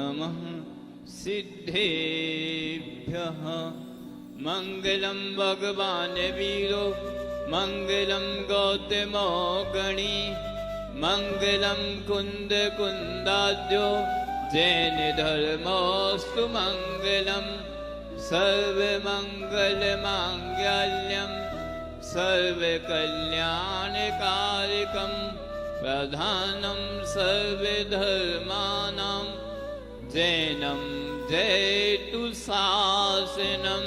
नमः सिद्धेभ्यः। मंगलम भगवान वीरो मंगलम गौतमो गणी मंगलम कुंद कुंदाद्यो जैन धर्मोस्तु मंगलम सर्वमंगल मांगल्यम सर्वकल्याणकारिकं प्रधानं सर्वधर्माणां जैनम जयतु शासनम।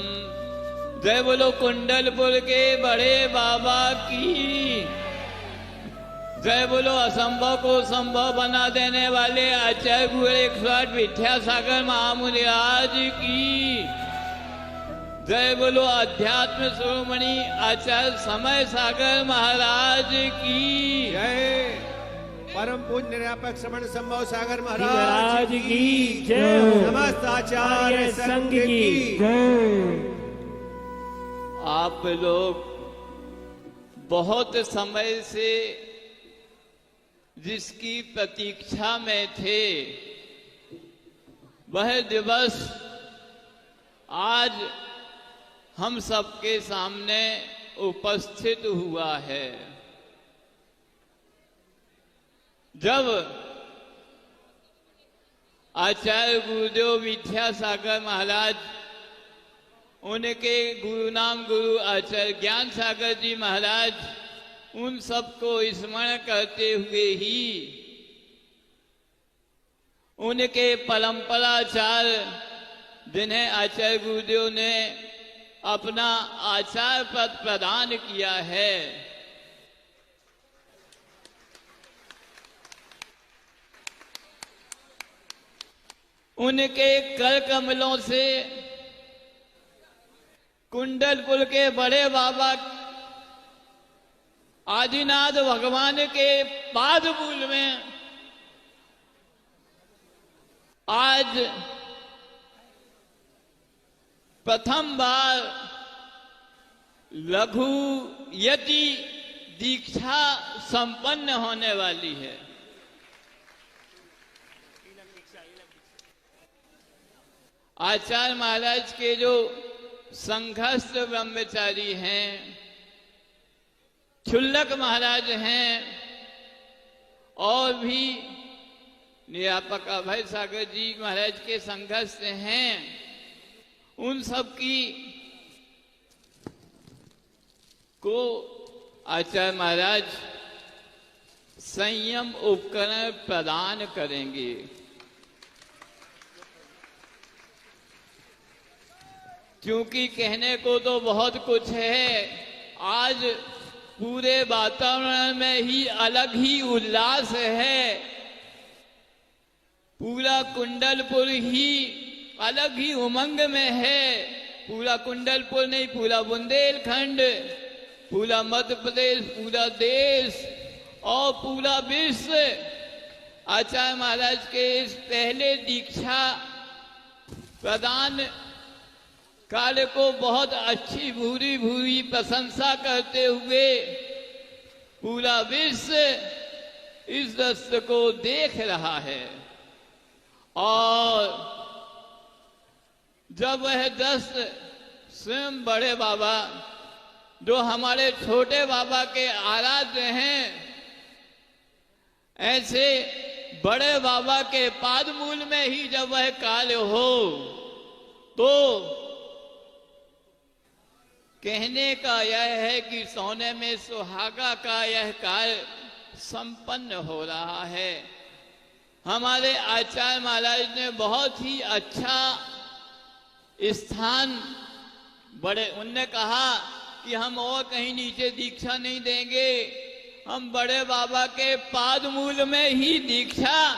जय बोलो कुंडलपुर के बड़े बाबा की। जय बोलो असंभव को संभव बना देने वाले आचार्य गुरु 108 विद्यासागर महामुनिराज की। जय बोलो अध्यात्म शिरोमणि आचार्य समय सागर महाराज की। जय परम पूज्य निर्यापक श्रमण संभव सागर महाराज की जय। समस्त आचार्य संघ की जय। आप लोग बहुत समय से जिसकी प्रतीक्षा में थे वह दिवस आज हम सबके सामने उपस्थित हुआ है। जब आचार्य गुरुदेव विद्यासागर महाराज उनके गुरु नाम गुरु आचार्य ज्ञान सागर जी महाराज उन सबको स्मरण करते हुए ही उनके परंपराचार्य जिन्हें आचार्य गुरुदेव ने अपना आचार्य पद प्रदान किया है, उनके कर कमलों से कुंडलपुर के बड़े बाबा आदिनाथ भगवान के पादमूल में आज प्रथम बार लघु यति दीक्षा संपन्न होने वाली है। आचार्य महाराज के जो संघस्थ ब्रह्मचारी हैं, क्षुल्लक महाराज हैं और भी निरापक अभय सागर जी महाराज के संघस्थ हैं, उन सब की को आचार्य महाराज संयम उपकरण प्रदान करेंगे। क्योंकि कहने को तो बहुत कुछ है, आज पूरे वातावरण में ही अलग ही उल्लास है। पूरा कुंडलपुर ही अलग ही उमंग में है। पूरा कुंडलपुर नहीं, पूरा बुंदेलखंड, पूरा मध्य प्रदेश, पूरा देश और पूरा विश्व आचार्य महाराज के इस पहले दीक्षा प्रदान कार्य को बहुत अच्छी भूरी भूरी प्रशंसा करते हुए पूरा विश्व इस दृश्य को देख रहा है। और जब वह दृश्य स्वयं बड़े बाबा जो हमारे छोटे बाबा के आराध्य हैं, ऐसे बड़े बाबा के पादमूल में ही जब वह कार्य हो तो कहने का यह है कि सोने में सुहागा का यह कार्य संपन्न हो रहा है। हमारे आचार्य महाराज ने बहुत ही अच्छा स्थान बड़े, उनने कहा कि हम और कहीं नीचे दीक्षा नहीं देंगे, हम बड़े बाबा के पादमूल में ही दीक्षा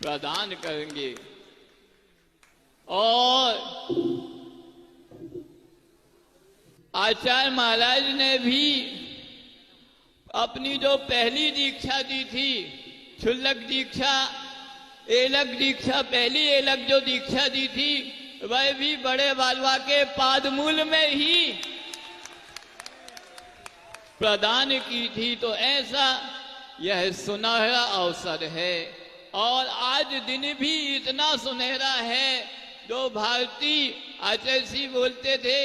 प्रदान करेंगे। और आचार्य महाराज ने भी अपनी जो पहली दीक्षा दी थी, क्षुल्लक दीक्षा, एलक दीक्षा, पहली एलक जो दीक्षा दी थी वह भी बड़े बाबा के पादमूल में ही प्रदान की थी। तो ऐसा यह सुनहरा अवसर है और आज दिन भी इतना सुनहरा है। जो भारतीय आचार्य जी बोलते थे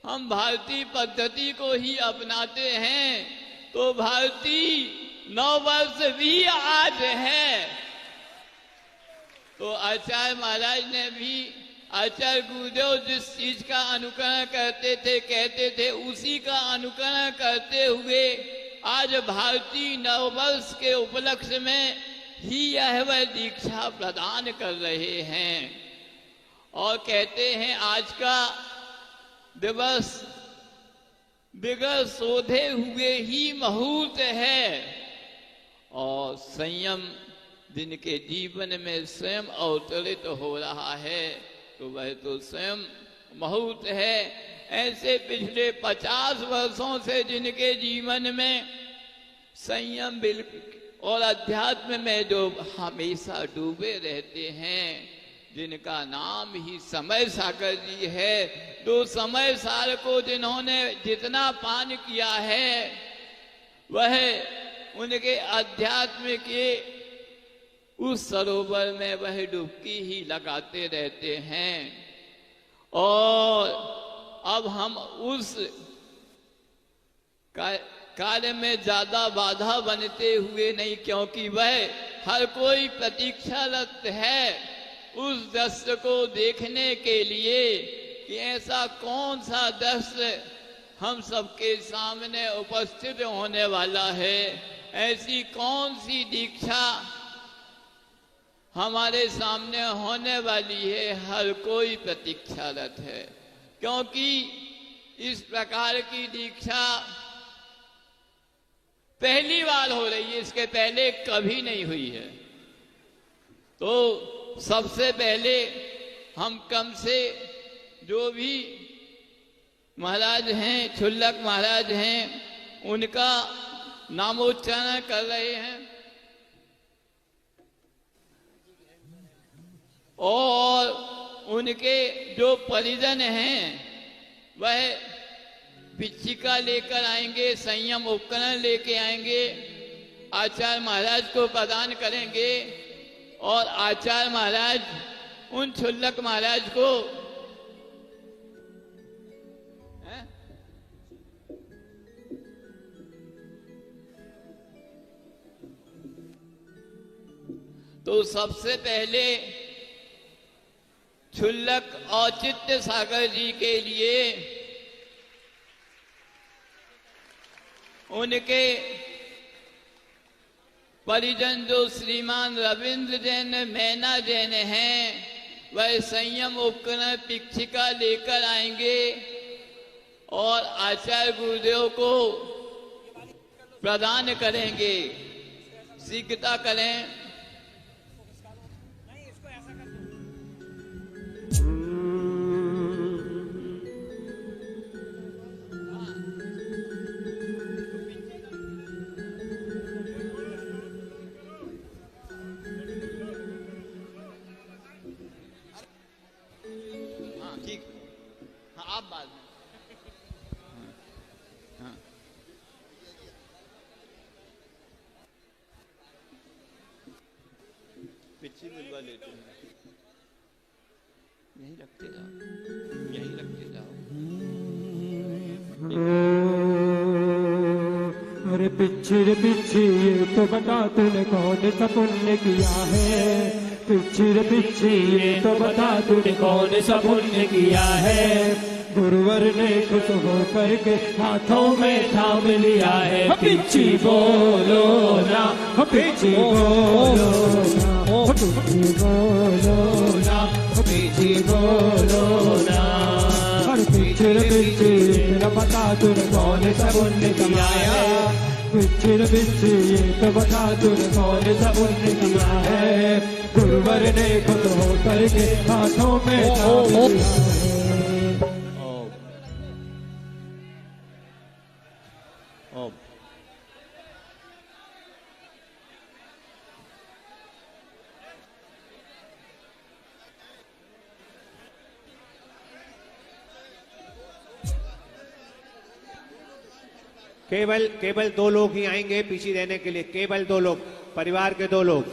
हम भारतीय पद्धति को ही अपनाते हैं, तो भारतीय नववर्ष भी आज है। तो आचार्य महाराज ने भी, आचार्य गुरुदेव जिस चीज का अनुकरण करते थे, कहते थे, उसी का अनुकरण करते हुए आज भारतीय नववर्ष के उपलक्ष्य में ही यह वह दीक्षा प्रदान कर रहे हैं। और कहते हैं आज का दिवस बिगड़ सोधे हुए ही मुहूर्त है, और संयम जिनके जीवन में स्वयं अवतरित हो रहा है तो वह तो स्वयं मुहूर्त है। ऐसे पिछले 50 वर्षों से जिनके जीवन में संयम और अध्यात्म में जो हमेशा डूबे रहते हैं, जिनका नाम ही समय सागर जी है, तो समय सागर को जिन्होंने जितना पान किया है वह उनके अध्यात्म के उस सरोवर में वह डुबकी ही लगाते रहते हैं। और अब हम उस कार्य में ज्यादा बाधा बनते हुए नहीं, क्योंकि वह हर कोई प्रतीक्षारत है उस दृश्य को देखने के लिए कि ऐसा कौन सा दृश्य हम सबके सामने उपस्थित होने वाला है, ऐसी कौन सी दीक्षा हमारे सामने होने वाली है। हर कोई प्रतीक्षारत है, क्योंकि इस प्रकार की दीक्षा पहली बार हो रही है, इसके पहले कभी नहीं हुई है। तो सबसे पहले हम कम से जो भी महाराज हैं, छुल्लक महाराज हैं, उनका नामोच्चारण कर रहे हैं और उनके जो परिजन हैं वह पिच्छिका लेकर आएंगे, संयम उपकरण लेके आएंगे, आचार्य महाराज को प्रदान करेंगे और आचार्य महाराज उन छुल्लक महाराज को तो सबसे पहले छुल्लक औचित्य सागर जी के लिए उनके परिजन जो श्रीमान रविंद्र जैन मैना जैन हैं, वह संयम उपकरण पिच्छिका लेकर आएंगे और आचार्य गुरुदेव को प्रदान करेंगे। शीघ्रता करें। आप बाद में पिछली मिलवा लेते हैं, यहीं रखते जाओ, यहीं रखते जाओ। अरे पिछड़ पिछी तो बता तूने कौन सा पुण्य किया है, पिछड़ पिछी तो बता तूने कौन सा पुण्य किया है। गुरुवर ने खुश हो करके हाथों में थाम लिया है, पिछी बोलो ना, पिछी बोलो ना, पिछी बोलो ना, पिछी बोलो ना। हर पिछड़ पिछी तो बता तूने कौन सा पुण्य कमाया, पिछड़ पिछी तो बता तूने कौन सा पुण्य किया है। गुरुवर ने खुद हो करके हाथों में थाम लिया है। केवल 2 लोग ही आएंगे पीछे देने के लिए, केवल 2 लोग, परिवार के 2 लोग।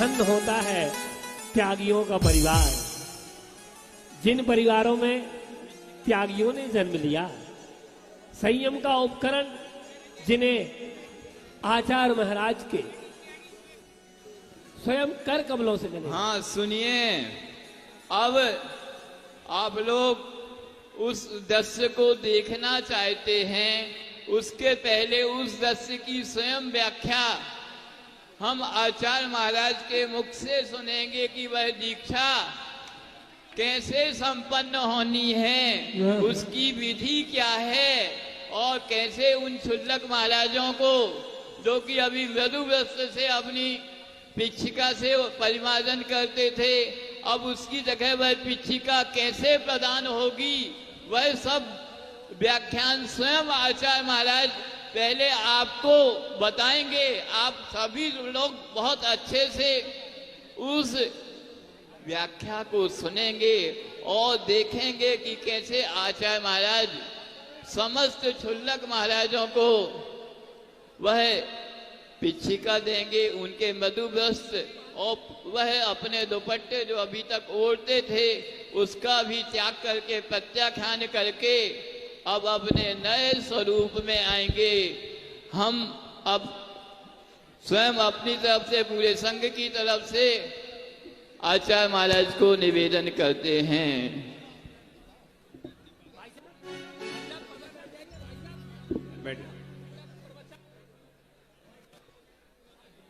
धन होता है त्यागियों का परिवार। जिन परिवारों में त्यागियों ने जन्म लिया, संयम का उपकरण जिन्हें आचार्य महाराज के स्वयं कर कमलों से मिले। हाँ सुनिए, अब आप लोग उस दृश्य को देखना चाहते हैं, उसके पहले उस दृश्य की स्वयं व्याख्या हम आचार्य महाराज के मुख से सुनेंगे कि वह दीक्षा कैसे संपन्न होनी है, उसकी विधि क्या है, और कैसे उन क्षुल्लक महाराजों को जो कि अभी मृदु व्रत से अपनी पिच्छिका से परिमार्जन करते थे, अब उसकी जगह वह पिच्छिका कैसे प्रदान होगी, वह सब व्याख्यान स्वयं आचार्य महाराज पहले आपको बताएंगे। आप सभी लोग बहुत अच्छे से उस व्याख्या को सुनेंगे और देखेंगे कि कैसे आचार्य महाराज समस्त क्षुल्लक महाराजों को वह पिच्छिका देंगे, उनके मधु वस्त्र, और वह अपने दुपट्टे जो अभी तक ओढ़ते थे उसका भी त्याग करके प्रत्याख्यान करके अब अपने नए स्वरूप में आएंगे। हम अब स्वयं अपनी तरफ से, पूरे संघ की तरफ से आचार्य महाराज को निवेदन करते हैं।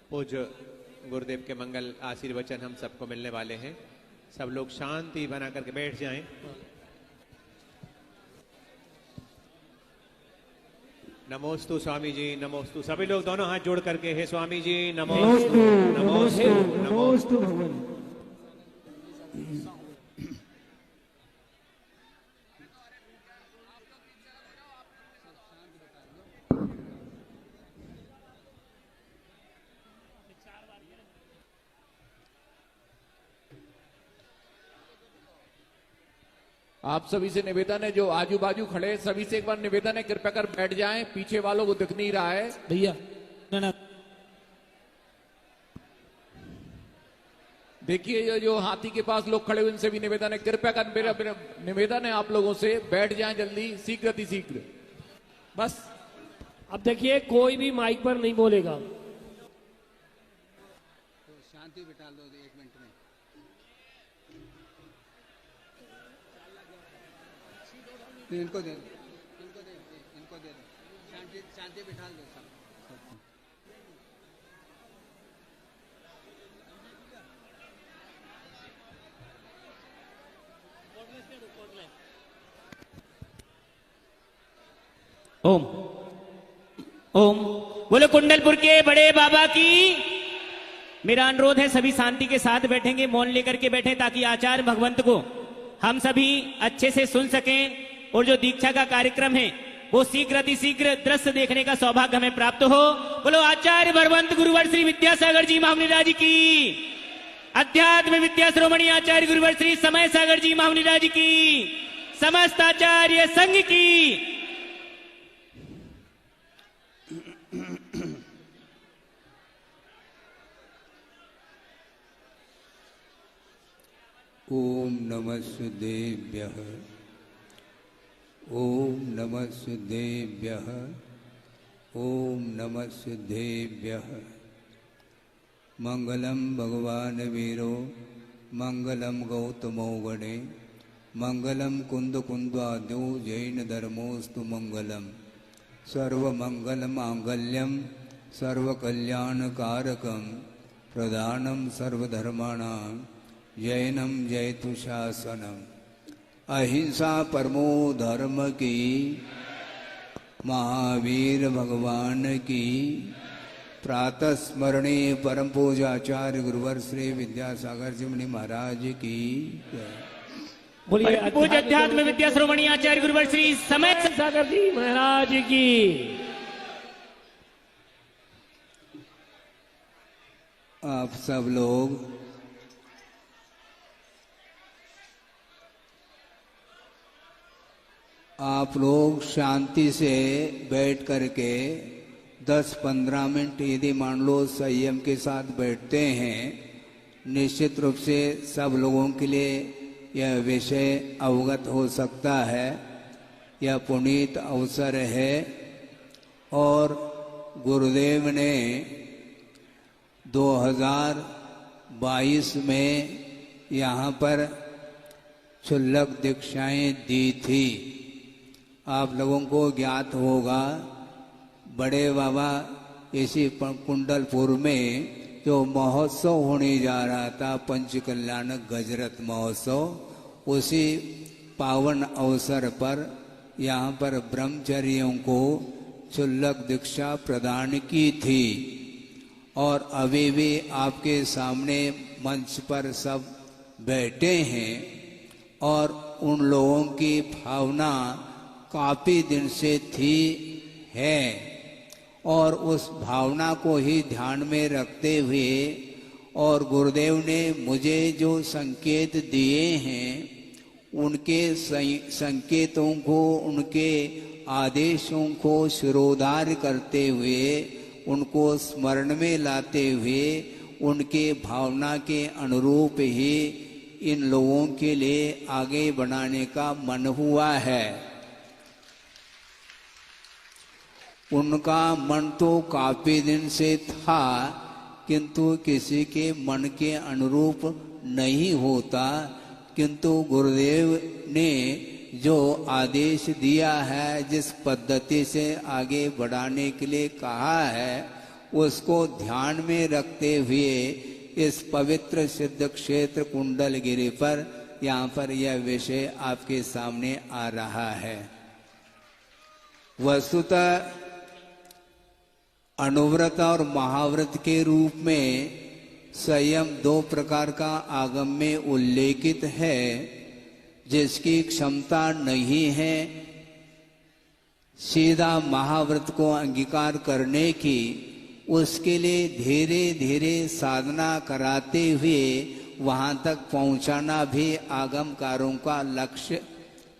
पूज्य गुरुदेव के मंगल आशीर्वचन हम सबको मिलने वाले हैं। सब लोग शांति बना करके बैठ जाएं। नमोस्तु स्वामी जी, नमोस्तु। सभी लोग दोनों हाथ जोड़ करके, हे स्वामी जी नमोस्तु, नमोस्तु, नमोस्तु भगवान। आप सभी से निवेदन है, जो आजू बाजू खड़े हैं, सभी से एक बार निवेदन है, कृपया कर बैठ जाएं। पीछे वालों को दिख नहीं रहा है भैया। ना देखिए, जो हाथी के पास लोग खड़े हुए, इनसे भी निवेदन है, कृपया कर, मेरा निवेदन है आप लोगों से, बैठ जाएं जल्दी, शीघ्र शीघ्र। बस अब देखिए, कोई भी माइक पर नहीं बोलेगा। तो शांति बिठा लो 1 मिनट में। इनको दे दो, इनको दे दो, शांति बिठा दो सब। ओम ओम बोले कुंडलपुर के बड़े बाबा की। मेरा अनुरोध है, सभी शांति के साथ बैठेंगे, मौन लेकर के बैठे, ताकि आचार्य भगवंत को हम सभी अच्छे से सुन सकें, और जो दीक्षा का कार्यक्रम है वो शीघ्र दृश्य देखने का सौभाग्य हमें प्राप्त हो। बोलो आचार्य भगवंत गुरुवर श्री विद्यासागर जी महामुनिराज की, अध्यात्म विद्या श्रोमणी आचार्य गुरुवर श्री समय सागर जी महामुनिराज की, समस्त आचार्य संघ की। ओम नमः सुदेव्यः, ओम नमः सुदेव्यः, ओम नमः सुदेव्यः। मंगलम भगवान वीरो, मंगलम गौतमो गणे, मंगलम कुंद कुंद्वाद्यो जैन धर्मोस्तु मंगलम। सर्वमंगल मांगल्यम सर्वकल्याणकारकम, प्रधानम सर्वधर्माणां जैनम जयतु शासनम। अहिंसा परमो धर्म की, महावीर भगवान की। प्रातः स्मरणीय परम पूजाचार्य गुरुवर श्री विद्यासागर जी मुनि महाराज की। बोलिए पूज्य अध्यात्म विद्या श्रोमणी आचार्य गुरुवर श्री समय सागर जी महाराज की। आप सब लोग शांति से बैठ करके 10-15 मिनट यदि मान लो संयम के साथ बैठते हैं निश्चित रूप से सब लोगों के लिए यह विषय अवगत हो सकता है। यह पुनीत अवसर है और गुरुदेव ने 2022 में यहाँ पर क्षुल्लक दीक्षाएं दी थी। आप लोगों को ज्ञात होगा, बड़े बाबा इसी कुंडलपुर में जो महोत्सव होने जा रहा था, पंच कल्याणक गजरत महोत्सव, उसी पावन अवसर पर यहाँ पर ब्रह्मचर्यों को क्षुल्लक दीक्षा प्रदान की थी। और अभी भी आपके सामने मंच पर सब बैठे हैं और उन लोगों की भावना काफी दिन से थी है, और उस भावना को ही ध्यान में रखते हुए और गुरुदेव ने मुझे जो संकेत दिए हैं, उनके संकेतों को, उनके आदेशों को शिरोधार्य करते हुए, उनको स्मरण में लाते हुए, उनके भावना के अनुरूप ही इन लोगों के लिए आगे बढ़ाने का मन हुआ है। उनका मन तो काफी दिन से था, किंतु किसी के मन के अनुरूप नहीं होता। किंतु गुरुदेव ने जो आदेश दिया है, जिस पद्धति से आगे बढ़ाने के लिए कहा है, उसको ध्यान में रखते हुए इस पवित्र सिद्ध क्षेत्र कुंडलगिरी पर यहाँ पर यह विषय आपके सामने आ रहा है। वस्तुतः अनुव्रत और महाव्रत के रूप में संयम 2 प्रकार का आगम में उल्लेखित है। जिसकी क्षमता नहीं है सीधा महाव्रत को अंगीकार करने की, उसके लिए धीरे धीरे साधना कराते हुए वहां तक पहुंचाना भी आगमकारों का लक्ष्य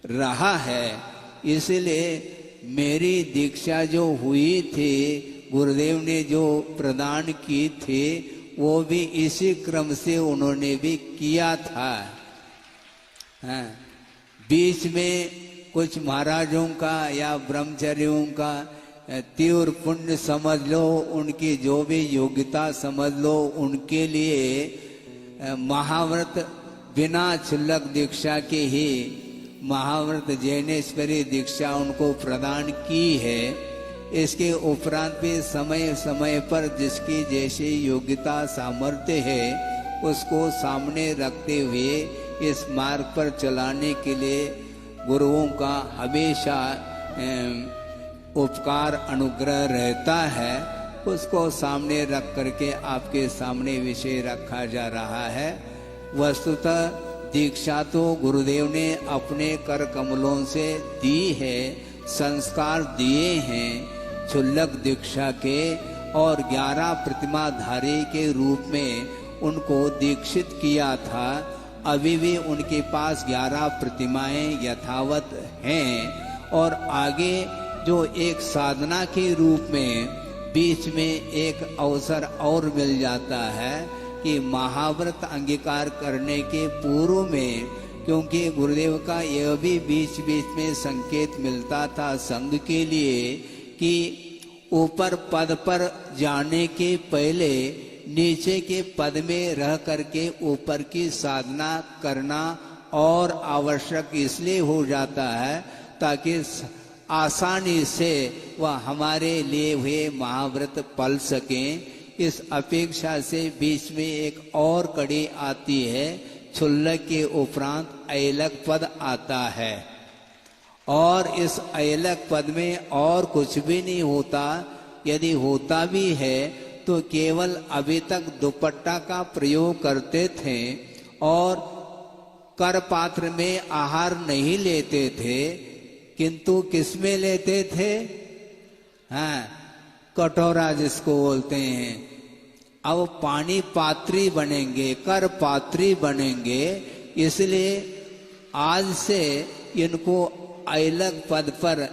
रहा है। इसलिए मेरी दीक्षा जो हुई थी, गुरुदेव ने जो प्रदान की थी, वो भी इसी क्रम से उन्होंने भी किया था। हाँ, बीच में कुछ महाराजों का या ब्रह्मचर्यों का तीव्र पुण्य समझ लो, उनकी जो भी योग्यता समझ लो, उनके लिए महाव्रत बिना क्षुल्लक दीक्षा के ही महाव्रत जैनेश्वरी दीक्षा उनको प्रदान की है। इसके उपरांत भी समय समय पर जिसकी जैसी योग्यता सामर्थ्य है, उसको सामने रखते हुए इस मार्ग पर चलाने के लिए गुरुओं का हमेशा उपकार अनुग्रह रहता है। उसको सामने रख करके आपके सामने विषय रखा जा रहा है। वस्तुतः दीक्षा तो गुरुदेव ने अपने कर कमलों से दी है, संस्कार दिए हैं क्षुल्लक दीक्षा के, और 11 प्रतिमाधारी के रूप में उनको दीक्षित किया था। अभी भी उनके पास 11 प्रतिमाएं यथावत हैं, और आगे जो एक साधना के रूप में बीच में एक अवसर और मिल जाता है कि महाव्रत अंगीकार करने के पूर्व में, क्योंकि गुरुदेव का यह भी बीच बीच में संकेत मिलता था संघ के लिए कि ऊपर पद पर जाने के पहले नीचे के पद में रह करके ऊपर की साधना करना और आवश्यक इसलिए हो जाता है ताकि आसानी से वह हमारे लिए हुए महाव्रत पल सकें। इस अपेक्षा से बीच में एक और कड़ी आती है, क्षुल्लक के उपरांत ऐलक पद आता है, और इस ऐलक पद में और कुछ भी नहीं होता। यदि होता भी है तो केवल अभी तक दुपट्टा का प्रयोग करते थे और कर पात्र में आहार नहीं लेते थे, किंतु किस में लेते थे? हाँ, कटोरा जिसको बोलते हैं। अब पानी पात्री बनेंगे, कर पात्री बनेंगे, इसलिए आज से इनको ऐलक पद पर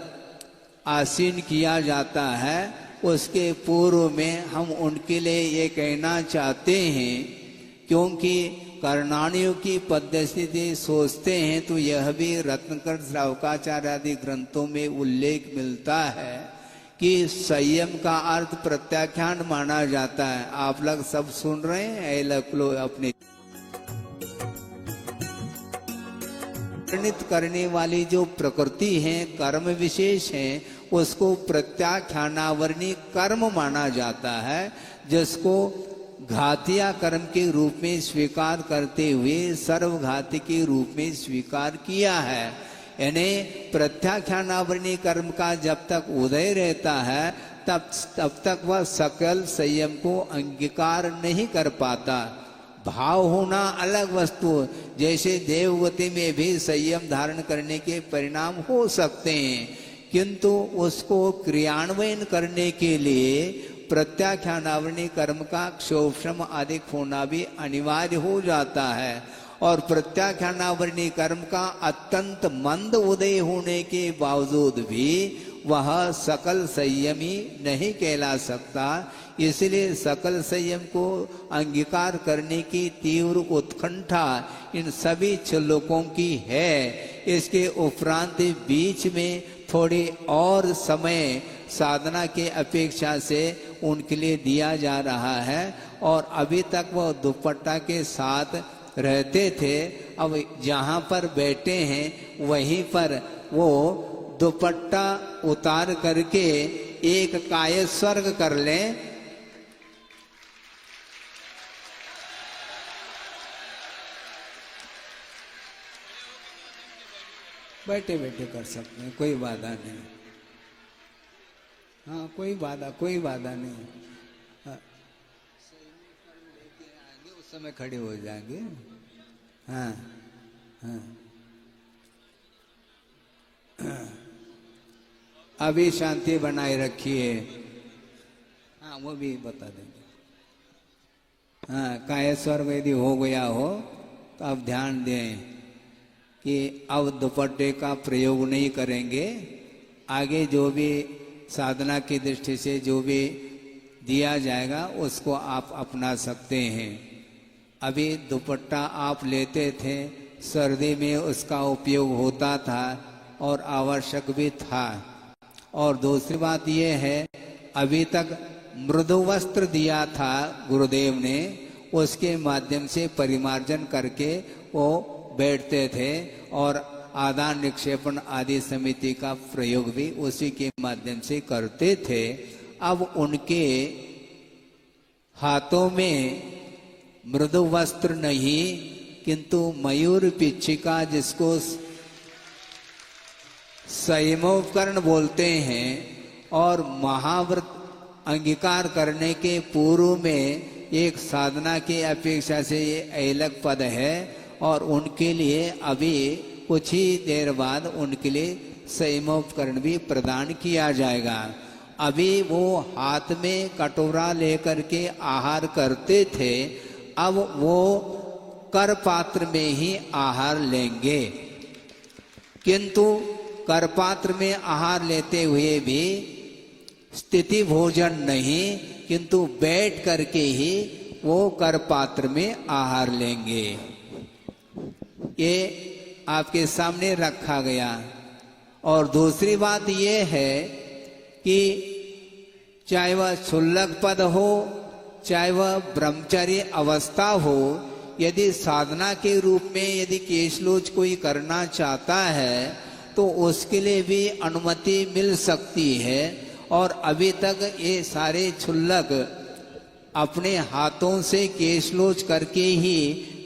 आसीन किया जाता है। उसके पूर्व में हम उनके लिए ये कहना चाहते हैं क्योंकि कर्णाणियों की पद्धति से सोचते हैं तो यह भी रत्नकर श्रावकाचार्य आदि ग्रंथों में उल्लेख मिलता है कि संयम का अर्थ प्रत्याख्यान माना जाता है। आप लोग सब सुन रहे हैं, ऐलक लो अपने वर्णित करने वाली जो प्रकृति है, कर्म विशेष है, उसको प्रत्याख्यानावरणी कर्म माना जाता है, जिसको घातिया कर्म के रूप में स्वीकार करते हुए सर्वघाती के रूप में स्वीकार किया है। यानी प्रत्याख्यानावरणी कर्म का जब तक उदय रहता है तब तक वह सकल संयम को अंगीकार नहीं कर पाता। भाव होना अलग वस्तु, जैसे देवगति में भी संयम धारण करने के परिणाम हो सकते हैं, किंतु उसको क्रियान्वयन करने के लिए प्रत्याख्यानावरणी कर्म का क्षोभम आदि होना भी अनिवार्य हो जाता है। और प्रत्याख्यानावरणी कर्म का अत्यंत मंद उदय होने के बावजूद भी वह सकल संयमी नहीं कहला सकता। इसलिए सकल संयम को अंगीकार करने की तीव्र उत्कंठा इन सभी श्लोकों की है। इसके उपरांत बीच में थोड़ी और समय साधना के अपेक्षा से उनके लिए दिया जा रहा है, और अभी तक वह दुपट्टा के साथ रहते थे। अब जहाँ पर बैठे हैं वहीं पर वो दुपट्टा उतार करके एक काय स्वर्ग कर लें। बैठे बैठे कर सकते हैं, कोई बाधा नहीं। हाँ, कोई बाधा नहीं। हाँ, उस समय खड़े हो जाएंगे। हाँ हाँ, अभी शांति बनाए रखिए। हाँ, वो भी बता देंगे। हाँ, काय स्वर्ग यदि हो गया हो तो अब ध्यान दें कि अब दुपट्टे का प्रयोग नहीं करेंगे। आगे जो भी साधना की दृष्टि से जो भी दिया जाएगा उसको आप अपना सकते हैं। अभी दुपट्टा आप लेते थे, सर्दी में उसका उपयोग होता था और आवश्यक भी था। और दूसरी बात यह है, अभी तक मृदु वस्त्र दिया था गुरुदेव ने, उसके माध्यम से परिमार्जन करके वो बैठते थे, और आदान निक्षेपण आदि समिति का प्रयोग भी उसी के माध्यम से करते थे। अब उनके हाथों में मृदु वस्त्र नहीं, किंतु मयूर पिच्छिका, जिसको संयमोपकरण बोलते हैं, और महाव्रत अंगीकार करने के पूर्व में एक साधना की अपेक्षा से ये ऐलक पद है, और उनके लिए अभी कुछ ही देर बाद उनके लिए संयमोपकरण भी प्रदान किया जाएगा। अभी वो हाथ में कटोरा लेकर के आहार करते थे, अब वो कर पात्र में ही आहार लेंगे। किंतु कर पात्र में आहार लेते हुए भी स्थिति भोजन नहीं, किंतु बैठ करके ही वो कर पात्र में आहार लेंगे। ये आपके सामने रखा गया। और दूसरी बात यह है कि चाहे वह क्षुल्लक पद हो, चाहे वह ब्रह्मचर्य अवस्था हो, यदि साधना के रूप में यदि केशलोच कोई करना चाहता है तो उसके लिए भी अनुमति मिल सकती है। और अभी तक ये सारे क्षुल्लक अपने हाथों से केशलोच करके ही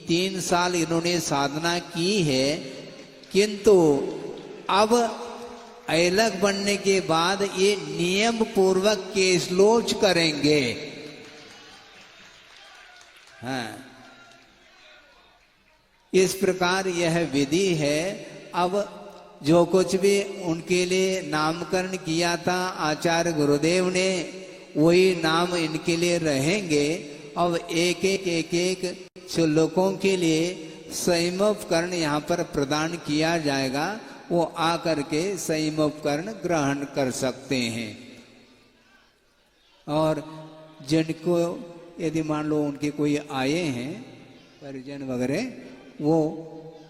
3 साल इन्होंने साधना की है, किंतु अब ऐलक बनने के बाद ये नियम पूर्वक केशलोच करेंगे। हाँ, इस प्रकार यह विधि है। अब जो कुछ भी उनके लिए नामकरण किया था आचार्य गुरुदेव ने, वही नाम इनके लिए रहेंगे। अब एक एक श्लोकों के लिए संयमोपकरण यहाँ पर प्रदान किया जाएगा, वो आकर के संयमोपकरण ग्रहण कर सकते हैं। और जिनको यदि मान लो उनके कोई आए हैं परिजन वगैरह वो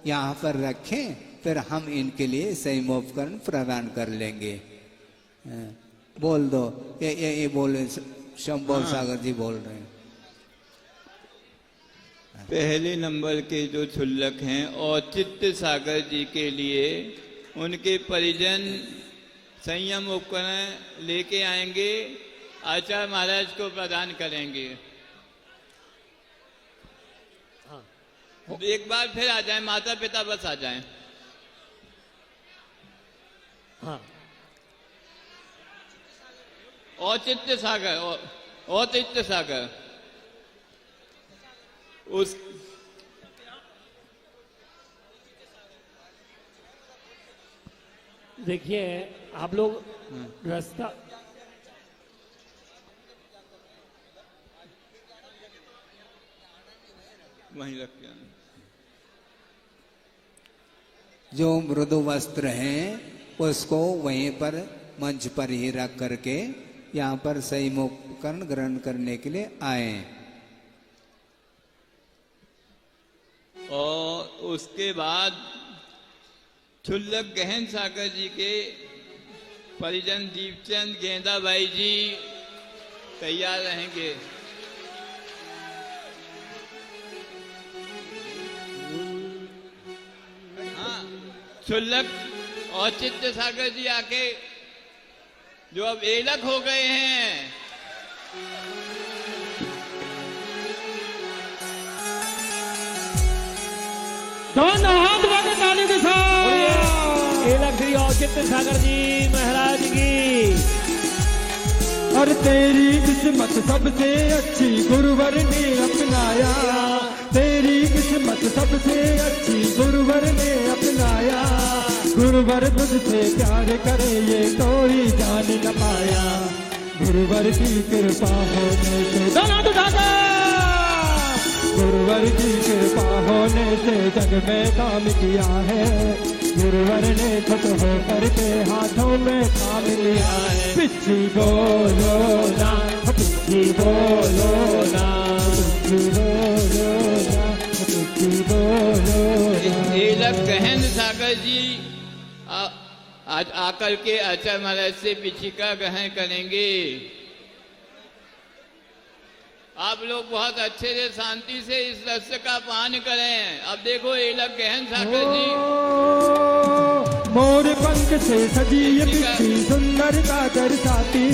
यहाँ पर रखें, फिर हम इनके लिए संयमोपकरण प्रदान कर लेंगे। बोल दो, ये बोले शंभोल सागर जी बोल रहे हैं। पहले नंबर के जो क्षुल्लक हैं औचित्य सागर जी के लिए उनके परिजन संयम उपकरण लेके आएंगे, आचार्य महाराज को प्रदान करेंगे। एक बार फिर आ जाएं, माता पिता बस आ जाएं। हाँ, औचित्य सागर, औचित्य सागर उस देखिए आप लोग रास्ता वहीं रख के आना। जो मृदु वस्त्र हैं उसको वहीं पर मंच पर ही रख करके यहाँ पर संयमोपकरण ग्रहण करने के लिए आए। और उसके बाद क्षुल्लक गहन सागर जी के परिजन दीपचंद गेंदाबाई जी तैयार रहेंगे। हाँ, क्षुल्लक औचित्य सागर जी आके जो अब एलक हो गए हैं, दोनों हाथ बांधे ताली के साथ। एलक श्री औचित्य सागर जी महाराज की। और तेरी किस्मत सबसे अच्छी गुरुवर ने अपनाया, तेरी किस्मत सबसे अच्छी गुरुवर ने अपनाया। गुरुवर तुझसे प्यार करे ये कोई जान न पाया। गुरुवर की कृपा होने से दोनों उठाकर, गुरुवर की कृपा होने से जग में काम किया है। गुरुवर ने खुद हो करके हाथों में काम लिया है। पिछी बोलो ना, पिछी बोलो ना, पिछी बोलो ना, पिछी बोलो ना। एलक गहन सागर जी आज आकर के आचार्य महाराज से पिछिका ग्रहण करेंगे। आप लोग बहुत अच्छे से शांति से इस रस का पान करें। अब देखो एलक गहन सागर जी। मोर पंख से सजी ये पिछी सुंदरता दर्शाती,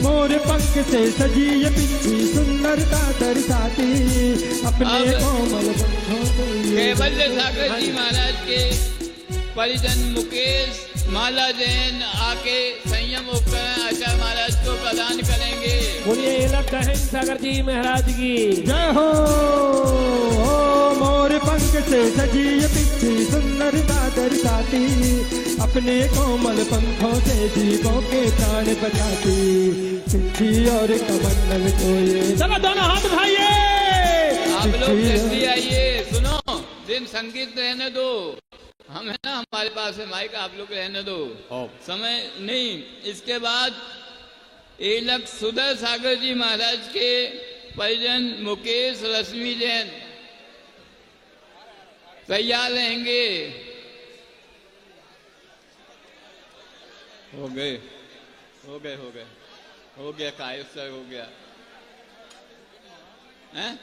मोर पंख से सजी ये पिछी सुंदरता दर्शाती। अपने कोमल पंखों से कैवल्य सागर जी महाराज के परिजन मुकेश माला जैन आके संयम उपकरण आचार्य महाराज को प्रदान करेंगे। बोलिए एलक गहन सागर जी महाराज की जय हो। मोर पंख से सजी ये पिछी सुंदरता दर्शाती, अपने कोमल पंखों से जीवों के प्राण बचाती। पिछी और कमंडल को ये चलो दोनों हाथ उठाइए। आप लोग जल्दी आइए। सुनो, दिन संगीत रहने दो, हम है ना, हमारे पास है माइक, आप लोग रहने दो, समय नहीं। इसके बाद एलक सुधर सागर जी महाराज के परिजन मुकेश रश्मि जैन तैयार रहेंगे। हो गए हो गए हो गए हो गया, कायद सर हो गया है?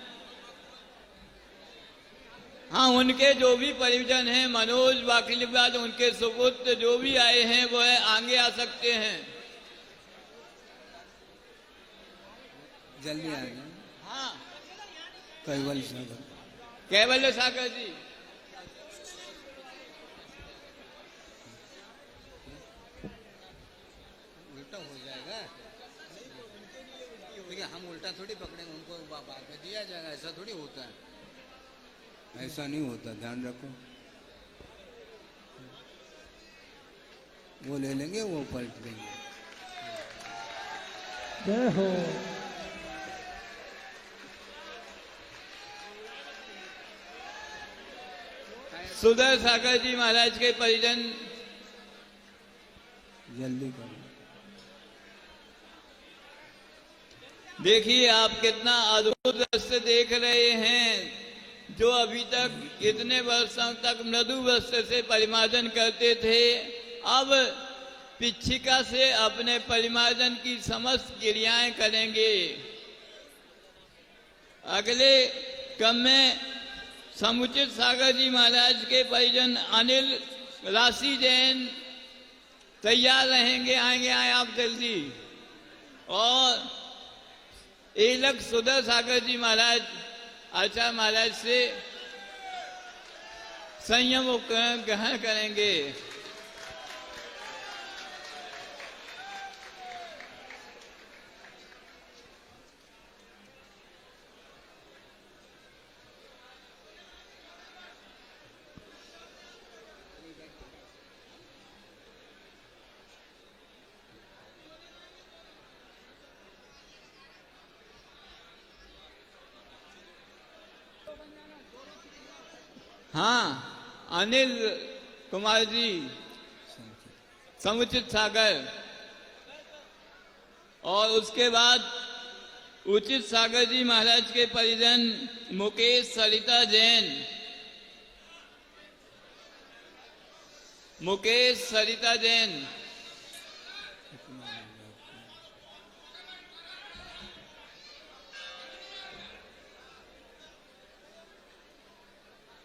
हाँ, उनके जो भी परिजन हैं, मनोज वाकिलिबाद, उनके सुपुत्र जो भी आए हैं वो है आगे आ सकते हैं। जल्दी आ जाए। हाँ, कैवल्य सागर, कैवल्य सागर जी। उल्टा हो जाएगा। देखिए हम उल्टा थोड़ी पकड़ेंगे, उनको बाद में दिया जाएगा, ऐसा थोड़ी होता है। ऐसा नहीं होता, ध्यान रखो। वो ले लेंगे, वो पलट देंगे। जय हो। सुधर सागर जी महाराज के परिजन जल्दी करो। देखिए आप कितना अद्भुत दृश्य देख रहे हैं। जो अभी तक इतने वर्षों तक मृदु वस्त्र से परिमार्जन करते थे, अब पिच्छिका से अपने परिमार्जन की समस्त क्रियाएं करेंगे। अगले क्रम में समुचित सागर जी महाराज के परिजन अनिल राशि जैन तैयार रहेंगे, आएंगे आप जल्दी। और एलक सुधर सागर जी महाराज आचार्य महाराज से संयम उपकरण ग्रहण करेंगे। हाँ, अनिल कुमार जी समुचित सागर, और उसके बाद उचित सागर जी महाराज के परिजन मुकेश सरिता जैन, मुकेश सरिता जैन,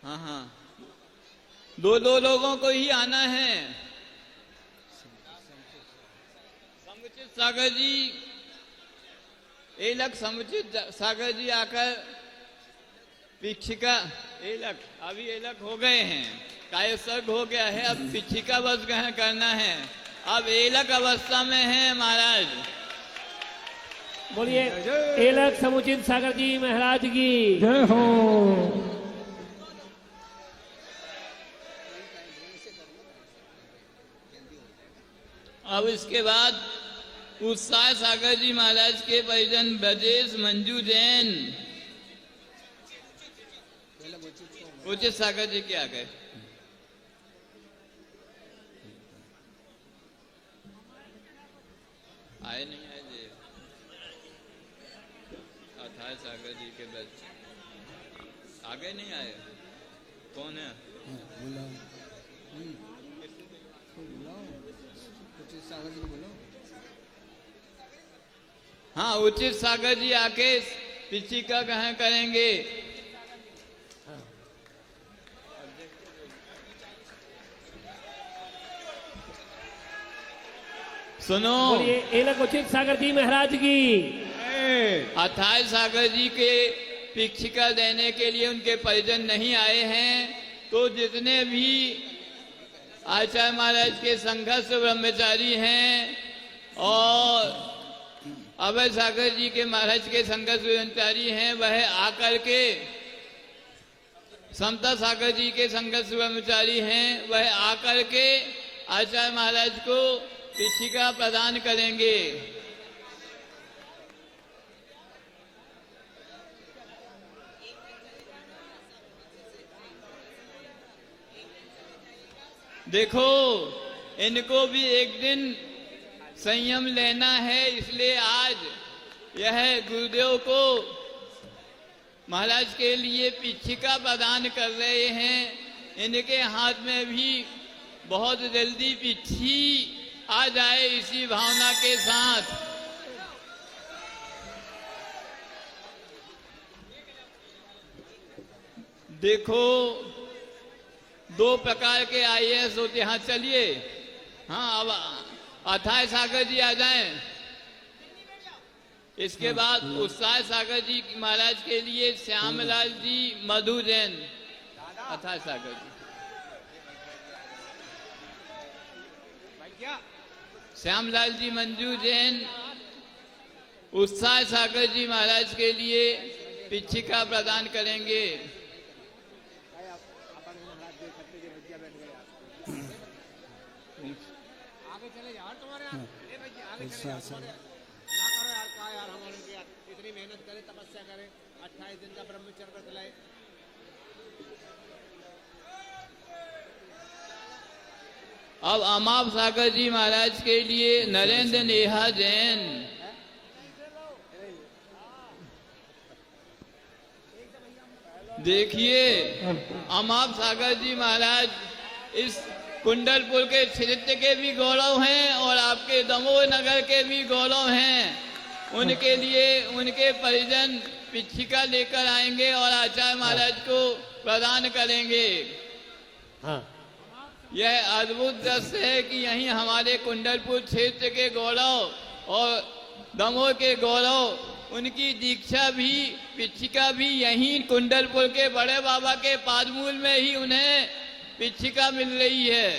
हाँ हाँ, दो लोगों को ही आना है। समुचित सागर जी, एलक समुचित सागर जी आकर पिच्छिका, एलक अभी एलक हो गए हैं, कायसर्ग हो गया है, अब पिच्छिका बस ग्रहण करना है। अब एलक अवस्था में है महाराज। बोलिए एलक समुचित सागर जी महाराज की जय हो। अब इसके बाद उत्साह सागर जी महाराज के परिजन ब्रजेश मंजू जैन, उचित सागर जी के आ गए। आए नहीं आए जी, अथाय सागर जी के ब्रज आगे नहीं आए। कौन है? हाँ, उचित सागर जी आके पिच्छिका ग्रहण करेंगे। सुनो, बोलिए एलक उचित सागर जी महाराज की। अथाय सागर जी के पिच्छिका देने के लिए उनके परिजन नहीं आए हैं, तो जितने भी आचार्य महाराज के संघर्ष ब्रह्मचारी हैं और अभय सागर जी के महाराज के संघर्ष ब्रह्मचारी हैं, वह आकर के समता सागर जी के संघर्ष ब्रह्मचारी हैं, वह आकर के आचार्य महाराज को पिच्छिका प्रदान करेंगे। देखो, इनको भी एक दिन संयम लेना है, इसलिए आज यह गुरुदेव को महाराज के लिए पिच्छिका प्रदान कर रहे हैं। इनके हाथ में भी बहुत जल्दी पिच्छी आ जाए, इसी भावना के साथ। देखो, दो प्रकार के IAS होते हैं। हाँ चलिए, हाँ अब अथाय सागर जी आ जाएं। इसके बाद उत्साह सागर जी महाराज के लिए श्यामलाल जी मधु जैन, अथाय सागर जी, श्यामलाल जी मंजू जैन, उत्साह सागर जी महाराज के लिए पिच्छिका प्रदान करेंगे। इतनी मेहनत करे, तपस्या करे, 28 दिन का ब्रह्मचर्य व्रत लाए। अब अमाप सागर जी महाराज के लिए नरेंद्र नेहा जैन, देखिए अमाप सागर जी महाराज इस कुंडलपुर के क्षेत्र के भी गौरव हैं और आपके दमोह नगर के भी गौरव हैं। उनके लिए उनके परिजन पिछिका लेकर आएंगे और आचार्य महाराज को प्रदान करेंगे। हाँ यह अद्भुत दृश्य है कि यहीं हमारे कुंडलपुर क्षेत्र के गौरव और दमोह के गौरव उनकी दीक्षा भी पिछिका भी यहीं कुंडलपुर के बड़े बाबा के पादमूल में ही उन्हें पिछिका मिल रही है।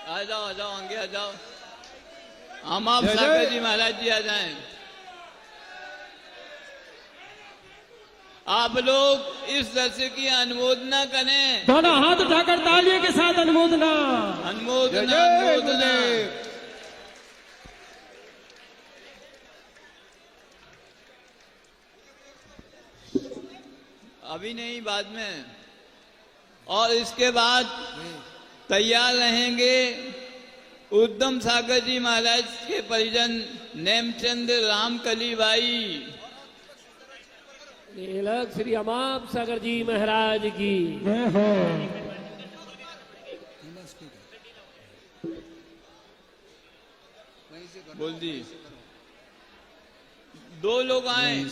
आ जाओ आगे आ जाओ। हम आप सागर जी महाराज जी आ जाएं। आप लोग इस दृश्य की अनुमोदना करें। दोनों हाथ उठाकर तालियों के साथ अनुमोदना। अनुमोदना अनुमोदना। अभी नहीं बाद में। और इसके बाद तैयार रहेंगे उद्धम सागर जी महाराज के परिजन नेमचंद रामकली बाई। अलग श्री अमाप सागर जी महाराज की जय हो। बोल दी। दो लोग आए।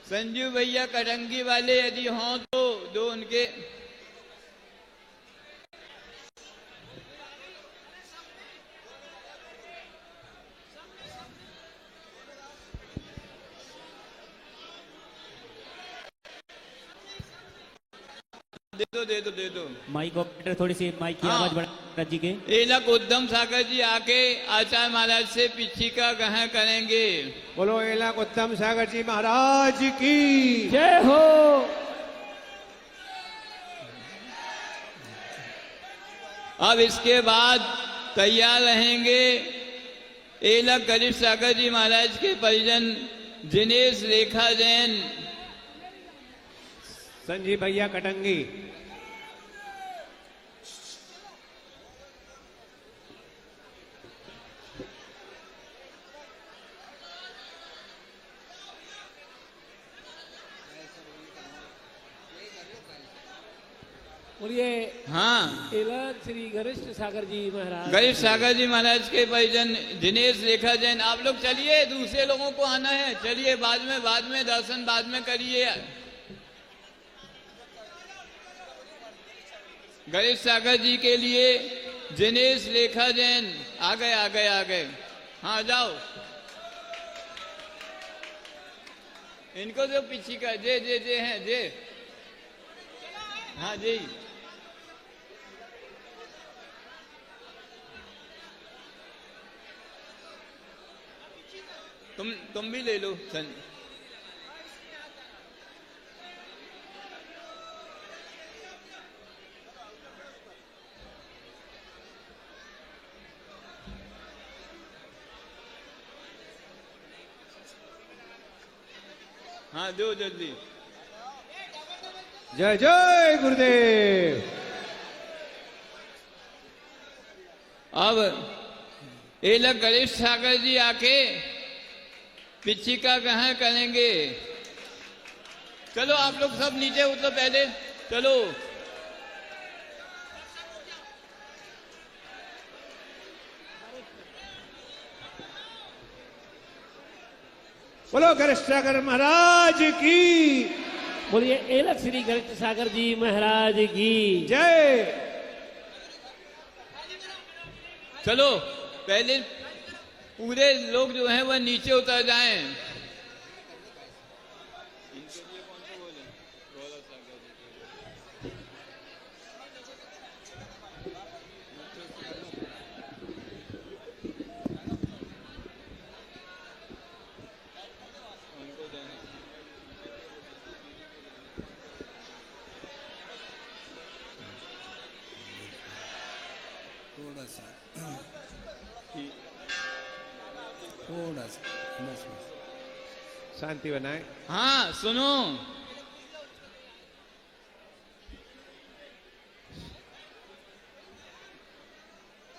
संजू भैया कटंगी वाले यदि हों तो दो उनके। दे दो माइक ऑपरेटर थोड़ी सी माइक की हाँ। आवाज बढ़ा जी के। एलक उद्धम सागर जी आके आचार्य महाराज से पिछिका ग्रहण करेंगे। बोलो एलक उत्तम सागर जी महाराज की जय हो। अब इसके बाद तैयार रहेंगे एलक गरीब सागर जी महाराज के परिजन दिनेश रेखा जैन। संजीव भैया कटंगी। बोलिए हाँ अलग श्री गरिष्ठ सागर जी महाराज। गरीब सागर जी महाराज के परिजन दिनेश रेखा जैन। आप लोग चलिए, दूसरे लोगों को आना है। चलिए बाद में दर्शन बाद में करिए। गणेश सागर जी के लिए दिनेश रेखा जैन आ गए। हाँ जाओ। इनको जो पीछे का जे हैं जे। हाँ जी तुम भी ले लो सन। हाँ दो जल्दी। जय जय गुरुदेव। अब एलक गणेश सागर जी आके पिछिका ग्रहण करेंगे। चलो आप लोग सब नीचे उतरो पहले। चलो बोलो गणेश सागर महाराज की बोलिए अलग श्री गरिष्ठ सागर जी महाराज की जय। चलो पहले पूरे लोग जो हैं वह नीचे उतर जाएं। थोड़ा सा बस। शांति बनाए। हाँ सुनो,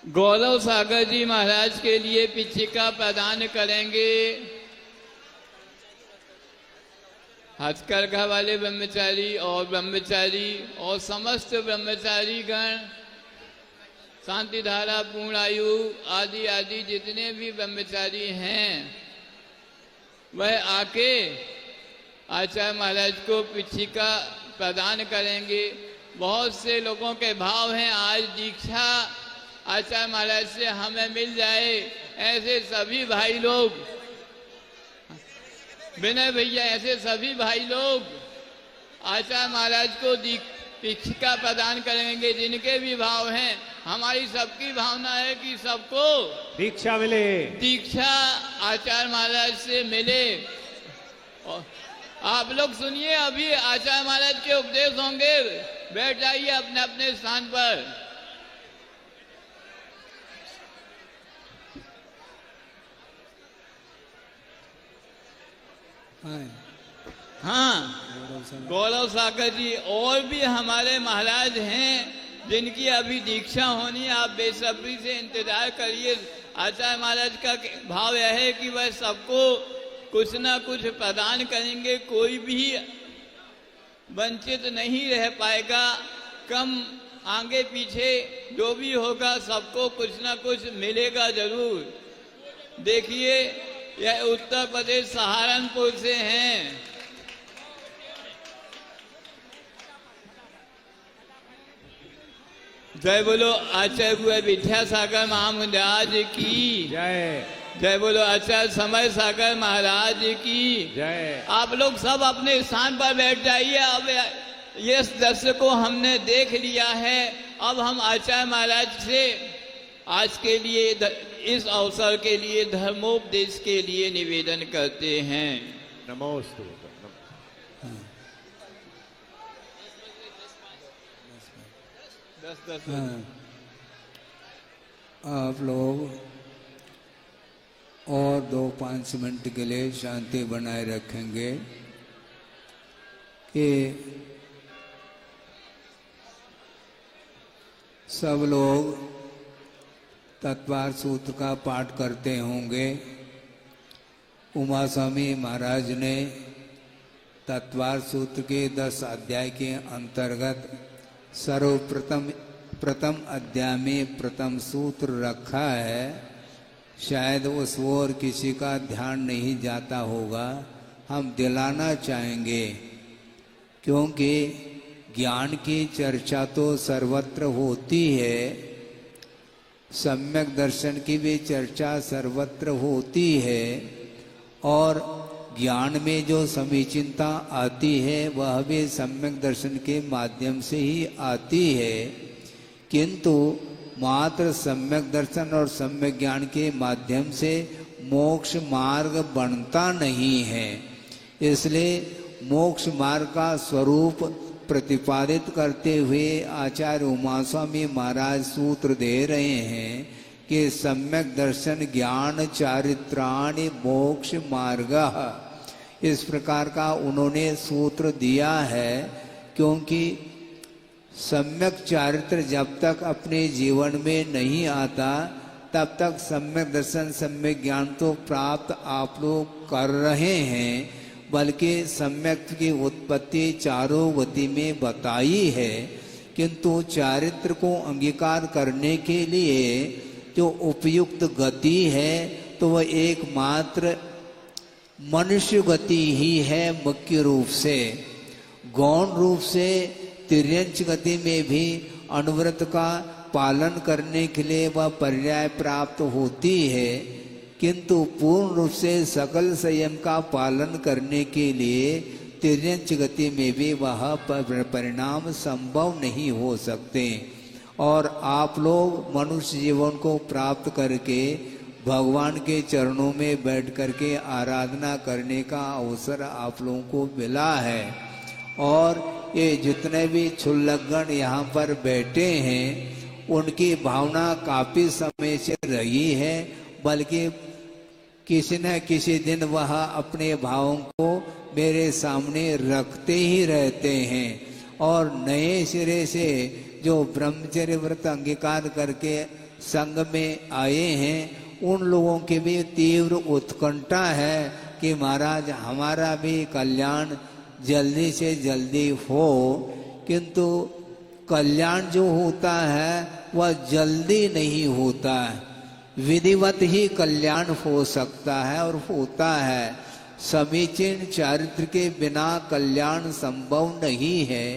गौरव सागर जी महाराज के लिए पिछिका प्रदान करेंगे हथकरघा वाले ब्रह्मचारी और समस्त ब्रह्मचारी गण, शांति धारा, पूर्ण आयु आदि आदि जितने भी ब्रह्मचारी हैं वह आके आचार्य महाराज को पिछिका प्रदान करेंगे। बहुत से लोगों के भाव हैं आज दीक्षा आचार्य महाराज से हमें मिल जाए, ऐसे सभी भाई लोग, विनय भैया, ऐसे सभी भाई लोग आचार्य महाराज को पिछिका प्रदान करेंगे जिनके भी भाव हैं। हमारी सबकी भावना है कि सबको दीक्षा मिले, दीक्षा आचार्य महाराज से मिले। और आप लोग सुनिए, अभी आचार्य महाराज के उपदेश होंगे, बैठ जाइए अपने अपने स्थान पर। हाँ, गौरव सागर जी और भी हमारे महाराज हैं जिनकी अभी दीक्षा होनी है। आप बेसब्री से इंतजार करिए। आचार्य महाराज का भाव यह है कि वह सबको कुछ ना कुछ प्रदान करेंगे, कोई भी वंचित नहीं रह पाएगा। कम आगे पीछे जो भी होगा सबको कुछ ना कुछ मिलेगा जरूर। देखिए, यह उत्तर प्रदेश सहारनपुर से हैं। जय बोलो आचार्य विद्यासागर महाराज की जय। जय बोलो आचार्य समय सागर महाराज की जय। आप लोग सब अपने स्थान पर बैठ जाइए। अब ये दृश्य को हमने देख लिया है। अब हम आचार्य महाराज से आज के लिए, इस अवसर के लिए, धर्मोपदेश के लिए निवेदन करते हैं। नमोस्तु। आप लोग और 2-5 मिनट के लिए शांति बनाए रखेंगे कि सब लोग तत्वार सूत्र का पाठ करते होंगे। उमा स्वामी महाराज ने तत्वार सूत्र के 10 अध्याय के अंतर्गत प्रथम अध्याय में प्रथम सूत्र रखा है। शायद उस ओर किसी का ध्यान नहीं जाता होगा, हम दिलाना चाहेंगे, क्योंकि ज्ञान की चर्चा तो सर्वत्र होती है, सम्यक दर्शन की भी चर्चा सर्वत्र होती है, और ज्ञान में जो समीचीनता आती है वह भी सम्यक दर्शन के माध्यम से ही आती है। किंतु मात्र सम्यक दर्शन और सम्यक ज्ञान के माध्यम से मोक्ष मार्ग बनता नहीं है। इसलिए मोक्ष मार्ग का स्वरूप प्रतिपादित करते हुए आचार्य उमा स्वामी महाराज सूत्र दे रहे हैं कि सम्यक दर्शन ज्ञान चारित्राणि मोक्ष मार्ग, इस प्रकार का उन्होंने सूत्र दिया है। क्योंकि सम्यक चारित्र जब तक अपने जीवन में नहीं आता तब तक सम्यक दर्शन सम्यक ज्ञान तो प्राप्त आप लोग कर रहे हैं, बल्कि सम्यक की उत्पत्ति चारों गति में बताई है। किंतु चारित्र को अंगीकार करने के लिए जो उपयुक्त गति है तो वह एकमात्र मनुष्य गति ही है। मुख्य रूप से गौण रूप से तिर्यंच गति में भी अनुव्रत का पालन करने के लिए वह पर्याय प्राप्त होती है, किंतु पूर्ण रूप से सकल संयम का पालन करने के लिए तिर्यंच गति में भी वह परिणाम संभव नहीं हो सकते। और आप लोग मनुष्य जीवन को प्राप्त करके भगवान के चरणों में बैठ करके आराधना करने का अवसर आप लोगों को मिला है। और ये जितने भी क्षुल्लकगण यहाँ पर बैठे हैं उनकी भावना काफी समय से रही है, बल्कि किसी न किसी दिन वह अपने भावों को मेरे सामने रखते ही रहते हैं। और नए सिरे से जो ब्रह्मचर्य व्रत अंगीकार करके संग में आए हैं, उन लोगों की भी तीव्र उत्कंठा है कि महाराज हमारा भी कल्याण जल्दी से जल्दी हो। किंतु कल्याण जो होता है वह जल्दी नहीं होता है, विधिवत ही कल्याण हो सकता है और होता है। समीचीन चारित्र के बिना कल्याण संभव नहीं है।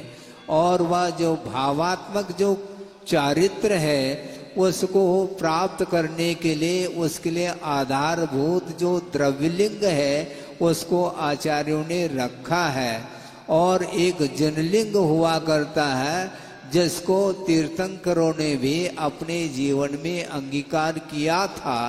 और वह जो भावात्मक जो चारित्र है उसको प्राप्त करने के लिए, उसके लिए आधारभूत जो द्रव्यलिंग है उसको आचार्यों ने रखा है। और एक जनलिंग हुआ करता है जिसको तीर्थंकरों ने भी अपने जीवन में अंगीकार किया था।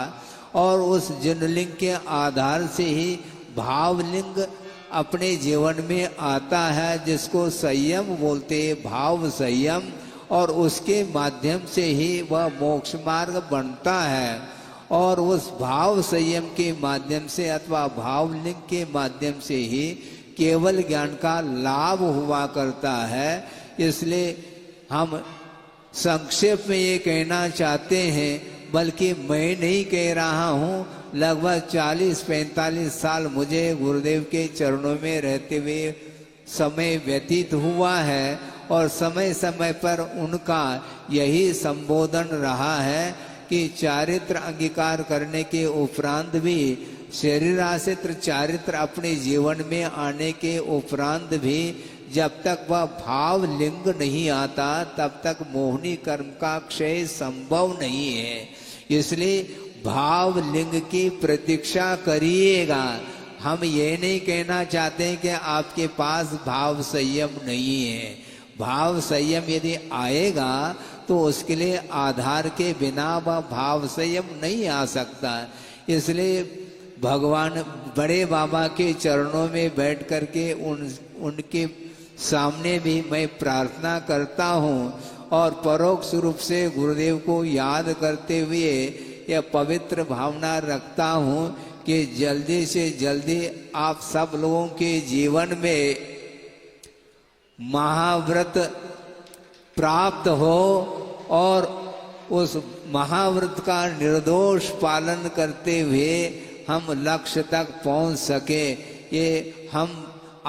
और उस जनलिंग के आधार से ही भावलिंग अपने जीवन में आता है, जिसको संयम बोलते हैं, भाव संयम। और उसके माध्यम से ही वह मोक्ष मार्ग बनता है। और उस भाव संयम के माध्यम से अथवा भावलिंग के माध्यम से ही केवल ज्ञान का लाभ हुआ करता है। इसलिए हम संक्षेप में ये कहना चाहते हैं, बल्कि मैं नहीं कह रहा हूँ, लगभग 40-45 साल मुझे गुरुदेव के चरणों में रहते हुए समय व्यतीत हुआ है। और समय समय पर उनका यही संबोधन रहा है कि चारित्र अंगीकार करने के उपरांत भी, शरीराश्रित चारित्र अपने जीवन में आने के उपरांत भी, जब तक वह भाव लिंग नहीं आता तब तक मोहनी कर्म का क्षय संभव नहीं है। इसलिए भाव लिंग की प्रतीक्षा करिएगा। हम ये नहीं कहना चाहते कि आपके पास भाव संयम नहीं है। भाव संयम यदि आएगा तो उसके लिए आधार के बिना वह भाव संयम नहीं आ सकता। इसलिए भगवान बड़े बाबा के चरणों में बैठ करके उनके सामने भी मैं प्रार्थना करता हूँ और परोक्ष रूप से गुरुदेव को याद करते हुए यह पवित्र भावना रखता हूँ कि जल्दी से जल्दी आप सब लोगों के जीवन में महाव्रत प्राप्त हो और उस महाव्रत का निर्दोष पालन करते हुए हम लक्ष्य तक पहुंच सके। ये हम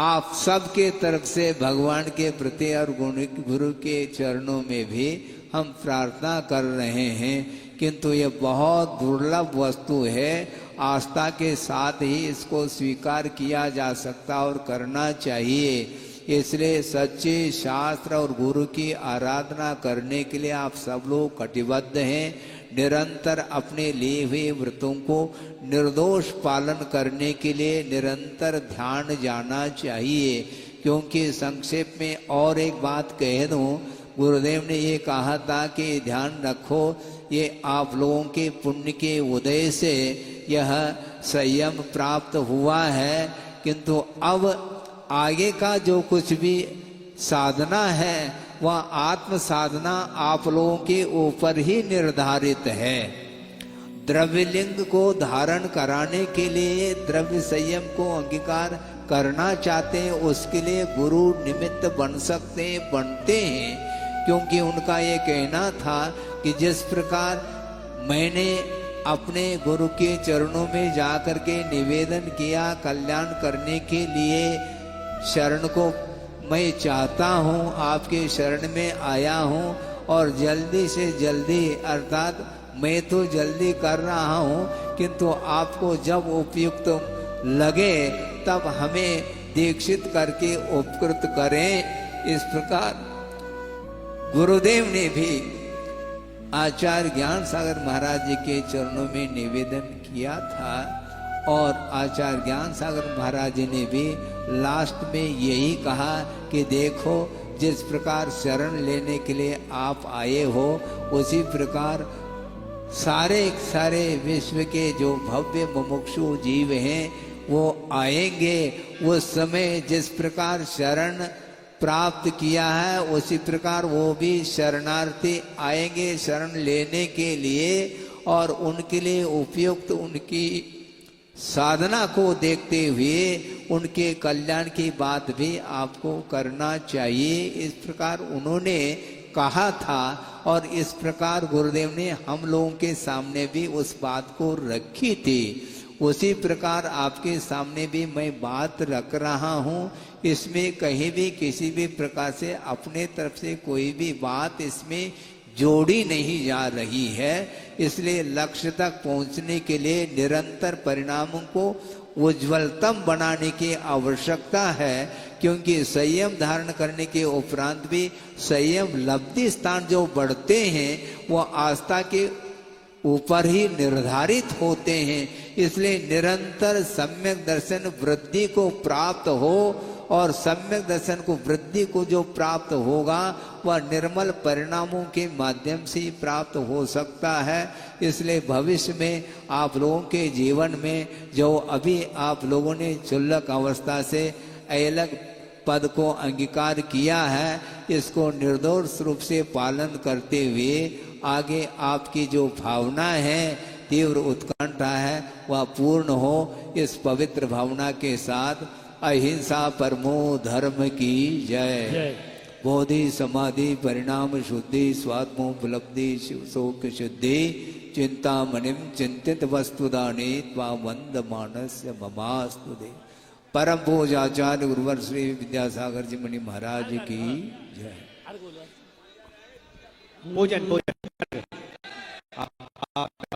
आप सबके तरफ से भगवान के प्रति और गुरु के चरणों में भी हम प्रार्थना कर रहे हैं। किंतु ये बहुत दुर्लभ वस्तु है, आस्था के साथ ही इसको स्वीकार किया जा सकता और करना चाहिए। इसलिए सच्चे शास्त्र और गुरु की आराधना करने के लिए आप सब लोग कटिबद्ध हैं। निरंतर अपने लिए हुए व्रतों को निर्दोष पालन करने के लिए निरंतर ध्यान जाना चाहिए। क्योंकि संक्षेप में और एक बात कह दूं, गुरुदेव ने ये कहा था कि ध्यान रखो, ये आप लोगों के पुण्य के उदय से यह संयम प्राप्त हुआ है, किंतु अब आगे का जो कुछ भी साधना है वह आत्म साधना आप लोगों के ऊपर ही निर्धारित है। द्रव्यलिंग को धारण कराने के लिए द्रव्य संयम को अंगीकार करना चाहते हैं, उसके लिए गुरु निमित्त बन सकते हैं, बनते हैं। क्योंकि उनका ये कहना था कि जिस प्रकार मैंने अपने गुरु के चरणों में जाकर के निवेदन किया कल्याण करने के लिए, शरण को मैं चाहता हूँ, आपके शरण में आया हूँ और जल्दी से जल्दी, अर्थात मैं तो जल्दी कर रहा हूँ, किंतु आपको जब उपयुक्त लगे तब हमें दीक्षित करके उपकृत करें। इस प्रकार गुरुदेव ने भी आचार्य ज्ञान सागर महाराज जी के चरणों में निवेदन किया था और आचार्य ज्ञान सागर महाराज जी ने भी लास्ट में यही कहा कि देखो, जिस प्रकार शरण लेने के लिए आप आए हो उसी प्रकार सारे विश्व के जो भव्य मुमुक्षु जीव हैं वो आएंगे। उस समय जिस प्रकार शरण प्राप्त किया है उसी प्रकार वो भी शरणार्थी आएंगे शरण लेने के लिए, और उनके लिए उपयुक्त उनकी साधना को देखते हुए उनके कल्याण की बात भी आपको करना चाहिए, इस प्रकार उन्होंने कहा था। और इस प्रकार गुरुदेव ने हम लोगों के सामने भी उस बात को रखी थी। उसी प्रकार आपके सामने भी मैं बात रख रहा हूँ। इसमें कहीं भी किसी भी प्रकार से अपने तरफ से कोई भी बात इसमें जोड़ी नहीं जा रही है। इसलिए लक्ष्य तक पहुंचने के लिए निरंतर परिणामों को उज्ज्वलतम बनाने की आवश्यकता है, क्योंकि संयम धारण करने के उपरांत भी संयम लब्धि स्थान जो बढ़ते हैं वो आस्था के ऊपर ही निर्धारित होते हैं। इसलिए निरंतर सम्यक दर्शन वृद्धि को प्राप्त हो, और सम्यक दर्शन को वृद्धि को जो प्राप्त होगा वह निर्मल परिणामों के माध्यम से प्राप्त हो सकता है। इसलिए भविष्य में आप लोगों के जीवन में जो अभी आप लोगों ने क्षुल्लक अवस्था से अलग पद को अंगीकार किया है, इसको निर्दोष रूप से पालन करते हुए आगे आपकी जो भावना है, तीव्र उत्कंठा है, वह पूर्ण हो। इस पवित्र भावना के साथ अहिंसा परमो धर्म की जय। बोधि समाधि परिणाम शुद्धि स्वात्मोपलब्धि शिव शोक शुद्धि चिंतामणिम चिंतित वस्तुदाने त्वा वंद मानस्य ममास्तुते। परम पूजाचार्य गुरुवर श्री विद्यासागर जी मुनि महाराज की जय। भोजन भोजन